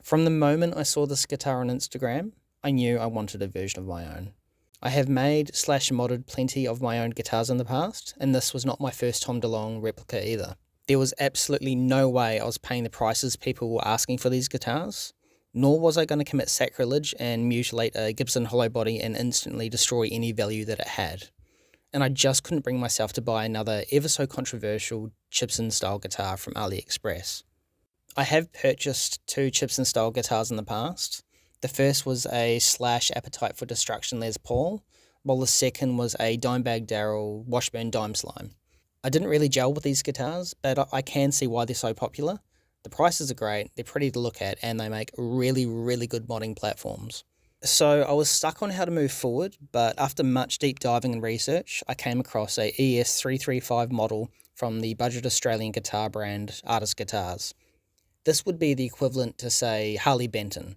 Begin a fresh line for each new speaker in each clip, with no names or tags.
From the moment I saw this guitar on Instagram, I knew I wanted a version of my own. I have made/modded plenty of my own guitars in the past, and this was not my first Tom DeLonge replica either. There was absolutely no way I was paying the prices people were asking for these guitars, nor was I going to commit sacrilege and mutilate a Gibson hollow body and instantly destroy any value that it had. And I just couldn't bring myself to buy another ever so controversial Gibson style guitar from AliExpress. I have purchased 2 Gibson style guitars in the past. The first was a / Appetite for Destruction Les Paul, while the second was a Dimebag Darrell Washburn Dime Slime. I didn't really gel with these guitars, but I can see why they're so popular. The prices are great, they're pretty to look at, and they make really, really good modding platforms. So I was stuck on how to move forward, but after much deep diving and research, I came across a ES-333 model from the budget Australian guitar brand Artist Guitars. This would be the equivalent to, say, Harley Benton.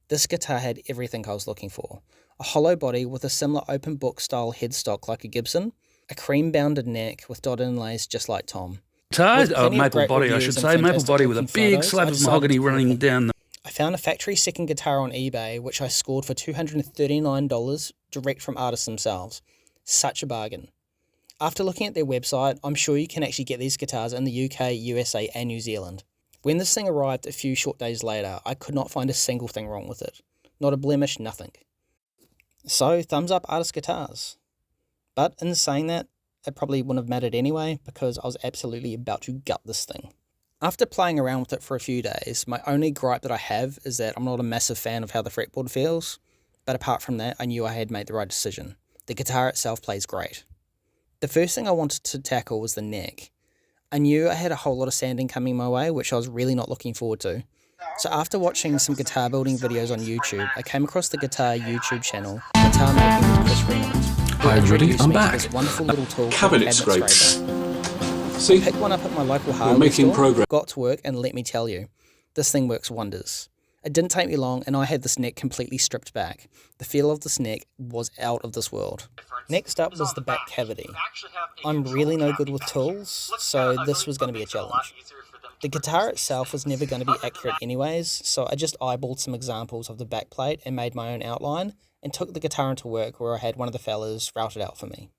This guitar had everything I was looking for. A hollow body with a similar open book style headstock like a Gibson, a cream bounded neck with dotted inlays just like Tom.
Maple body, I should say. Maple body with a big slab of mahogany running down the...
I found a factory second guitar on eBay, which I scored for $239 direct from artists themselves. Such a bargain. After looking at their website, I'm sure you can actually get these guitars in the UK, USA and New Zealand. When this thing arrived a few short days later, I could not find a single thing wrong with it. Not a blemish, nothing. So, thumbs up Artist Guitars. But in saying that, it probably wouldn't have mattered anyway, because I was absolutely about to gut this thing. After playing around with it for a few days, my only gripe that I have is that I'm not a massive fan of how the fretboard feels, but apart from that, I knew I had made the right decision. The guitar itself plays great. The first thing I wanted to tackle was the neck. I knew I had a whole lot of sanding coming my way, which I was really not looking forward to. So after watching some guitar building videos on YouTube, I came across the guitar YouTube channel, Guitar Making with Chris Reynolds.
Hi everybody, I'm back.
This wonderful little tool
Cabinet scrapes. See,
picked one up at my local hardware store, got to work, and let me tell you, this thing works wonders. It didn't take me long, and I had this neck completely stripped back. The feel of this neck was out of this world. Next up was the back cavity. I'm really no good with tools, so this was going to be a challenge. The guitar itself was never going to be accurate anyways, so I just eyeballed some examples of the back plate and made my own outline, and took the guitar into work where I had one of the fellas route it out for me.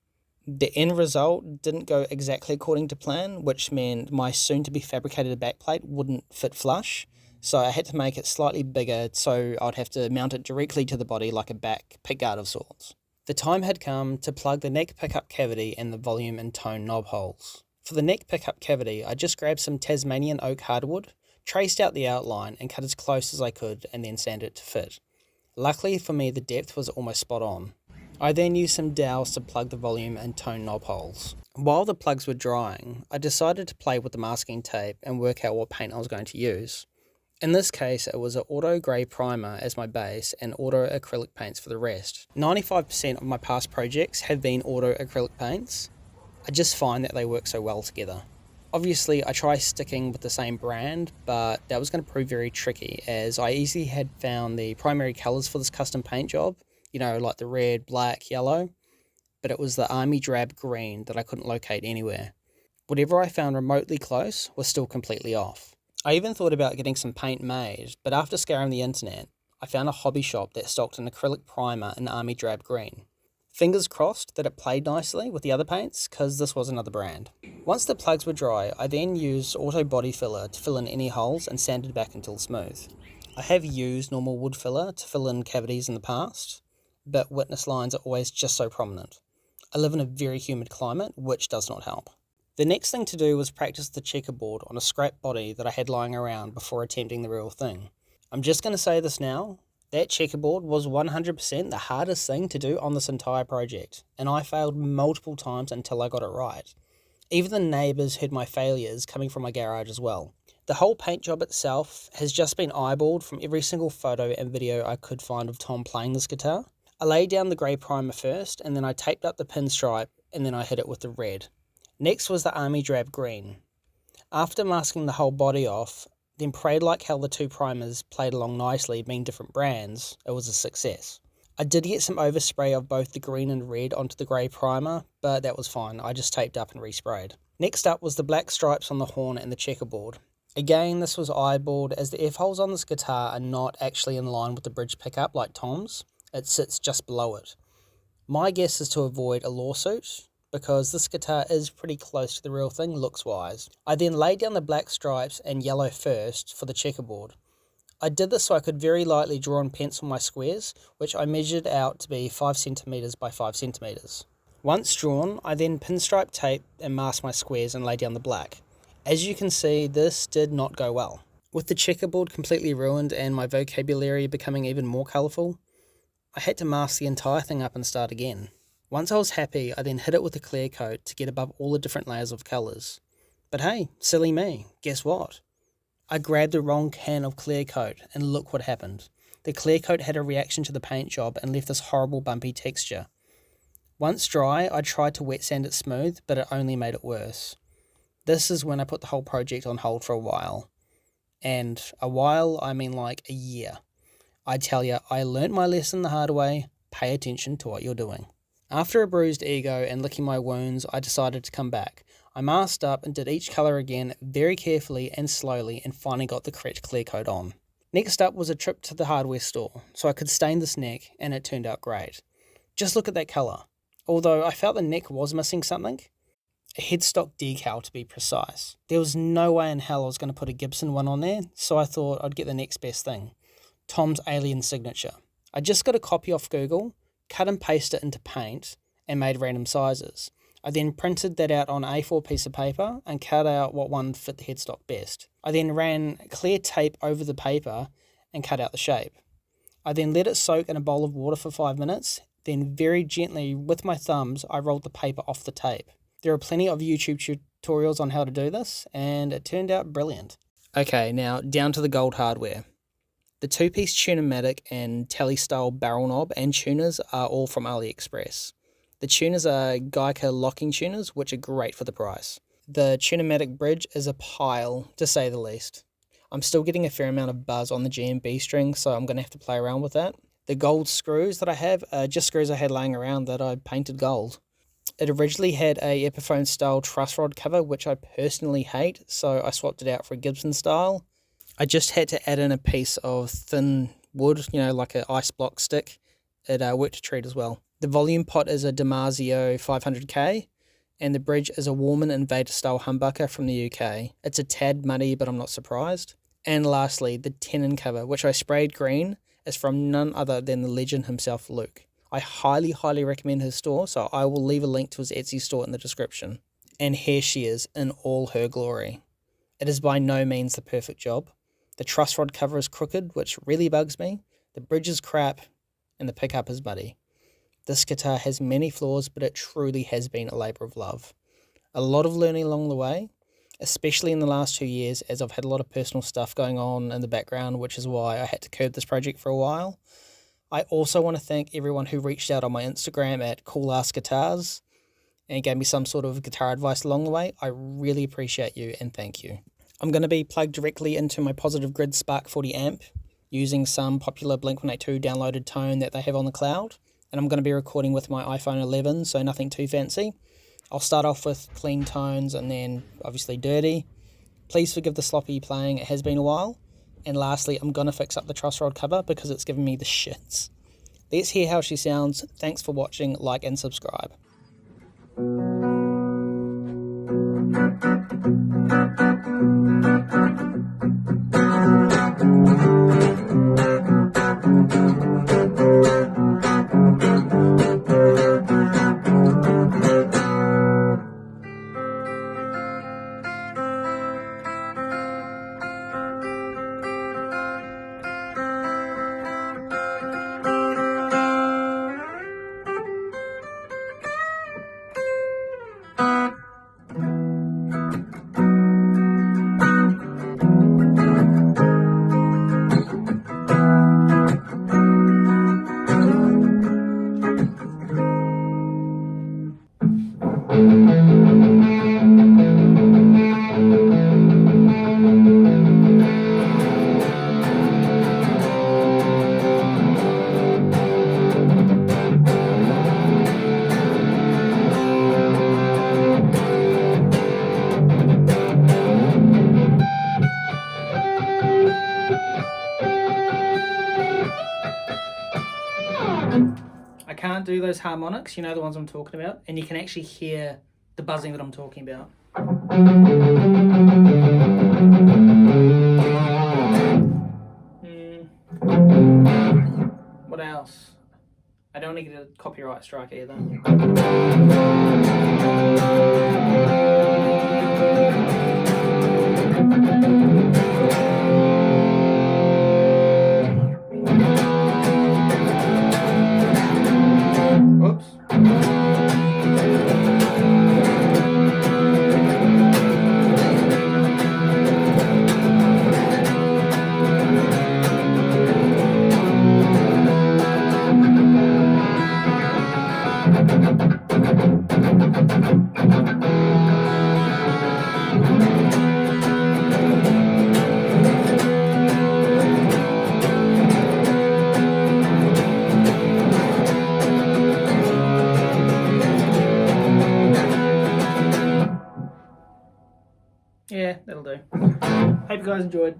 The end result didn't go exactly according to plan, which meant my soon-to-be fabricated backplate wouldn't fit flush, so I had to make it slightly bigger so I'd have to mount it directly to the body like a back pickguard of sorts. The time had come to plug the neck pickup cavity and the volume and tone knob holes. For the neck pickup cavity, I just grabbed some Tasmanian oak hardwood, traced out the outline and cut as close as I could and then sanded it to fit. Luckily for me, the depth was almost spot on. I then used some dowels to plug the volume and tone knob holes. While the plugs were drying, I decided to play with the masking tape and work out what paint I was going to use. In this case, it was an auto grey primer as my base and auto acrylic paints for the rest. 95% of my past projects have been auto acrylic paints. I just find that they work so well together. Obviously, I try sticking with the same brand, but that was going to prove very tricky as I easily had found the primary colours for this custom paint job, you know, like the red, black, yellow, but it was the army drab green that I couldn't locate anywhere. Whatever I found remotely close was still completely off. I even thought about getting some paint made, but after scouring the internet, I found a hobby shop that stocked an acrylic primer in army drab green. Fingers crossed that it played nicely with the other paints, because this was another brand. Once the plugs were dry, I then used auto body filler to fill in any holes and sanded back until smooth. I have used normal wood filler to fill in cavities in the past, but witness lines are always just so prominent. I live in a very humid climate, which does not help. The next thing to do was practice the checkerboard on a scrap body that I had lying around before attempting the real thing. I'm just going to say this now, that checkerboard was 100% the hardest thing to do on this entire project, and I failed multiple times until I got it right. Even the neighbours heard my failures coming from my garage as well. The whole paint job itself has just been eyeballed from every single photo and video I could find of Tom playing this guitar. I laid down the grey primer first, and then I taped up the pinstripe, and then I hit it with the red. Next was the army drab green. After masking the whole body off, then prayed like hell the two primers played along nicely being different brands, it was a success. I did get some overspray of both the green and red onto the grey primer, but that was fine, I just taped up and resprayed. Next up was the black stripes on the horn and the checkerboard. Again, this was eyeballed as the F-holes on this guitar are not actually in line with the bridge pickup like Tom's. It sits just below it. My guess is to avoid a lawsuit, because this guitar is pretty close to the real thing looks-wise. I then laid down the black stripes and yellow first for the checkerboard. I did this so I could very lightly draw and pencil my squares, which I measured out to be 5 cm by 5 cm. Once drawn, I then pinstripe tape and masked my squares and laid down the black. As you can see, this did not go well. With the checkerboard completely ruined and my vocabulary becoming even more colourful, I had to mask the entire thing up and start again. Once I was happy, I then hit it with a clear coat to get above all the different layers of colours. But hey, silly me, guess what? I grabbed the wrong can of clear coat and look what happened. The clear coat had a reaction to the paint job and left this horrible bumpy texture. Once dry, I tried to wet sand it smooth, but it only made it worse. This is when I put the whole project on hold for a while. And a while, I mean like a year. I tell ya, I learnt my lesson the hard way. Pay attention to what you're doing. After a bruised ego and licking my wounds, I decided to come back. I masked up and did each colour again very carefully and slowly and finally got the correct clear coat on. Next up was a trip to the hardware store so I could stain this neck, and it turned out great. Just look at that colour. Although I felt the neck was missing something. A headstock decal to be precise. There was no way in hell I was going to put a Gibson one on there, so I thought I'd get the next best thing. Tom's alien signature. I just got a copy off Google, cut and pasted it into paint, and made random sizes. I then printed that out on an A4 piece of paper and cut out what one fit the headstock best. I then ran clear tape over the paper and cut out the shape. I then let it soak in a bowl of water for 5 minutes, then very gently with my thumbs I rolled the paper off the tape. There are plenty of YouTube tutorials on how to do this, and it turned out brilliant. Okay, now down to the gold hardware. The 2-piece Tune-o-matic and tele-style barrel knob and tuners are all from AliExpress. The tuners are Geica locking tuners, which are great for the price. The Tune-o-matic bridge is a pile, to say the least. I'm still getting a fair amount of buzz on the GMB string, so I'm going to have to play around with that. The gold screws that I have are just screws I had laying around that I painted gold. It originally had a Epiphone style truss rod cover, which I personally hate, so I swapped it out for a Gibson style. I just had to add in a piece of thin wood, like an ice block stick. It worked a treat as well. The volume pot is a Damasio 500K, and the bridge is a Warman Invader style humbucker from the UK. It's a tad muddy, but I'm not surprised. And lastly, the tenon cover, which I sprayed green, is from none other than the legend himself, Luke. I highly, highly recommend his store, so I will leave a link to his Etsy store in the description. And here she is in all her glory. It is by no means the perfect job. The truss rod cover is crooked, which really bugs me. The bridge is crap, and the pickup is muddy. This guitar has many flaws, but it truly has been a labour of love. A lot of learning along the way, especially in the last 2 years, as I've had a lot of personal stuff going on in the background, which is why I had to curb this project for a while. I also want to thank everyone who reached out on my Instagram at CoolAssGuitars and gave me some sort of guitar advice along the way. I really appreciate you and thank you. I'm going to be plugged directly into my Positive Grid Spark 40 amp using some popular Blink-182 downloaded tone that they have on the cloud. And I'm going to be recording with my iPhone 11, so nothing too fancy. I'll start off with clean tones and then obviously dirty. Please forgive the sloppy playing, it has been a while. And lastly, I'm going to fix up the truss rod cover because it's giving me the shits. Let's hear how she sounds. Thanks for watching, like and subscribe. I can't do those harmonics, you know, the ones I'm talking about, and you can actually hear the buzzing that I'm talking about. What else? I don't want to get a copyright strike either. Whoops. Yeah, that'll do. Hope you guys enjoyed.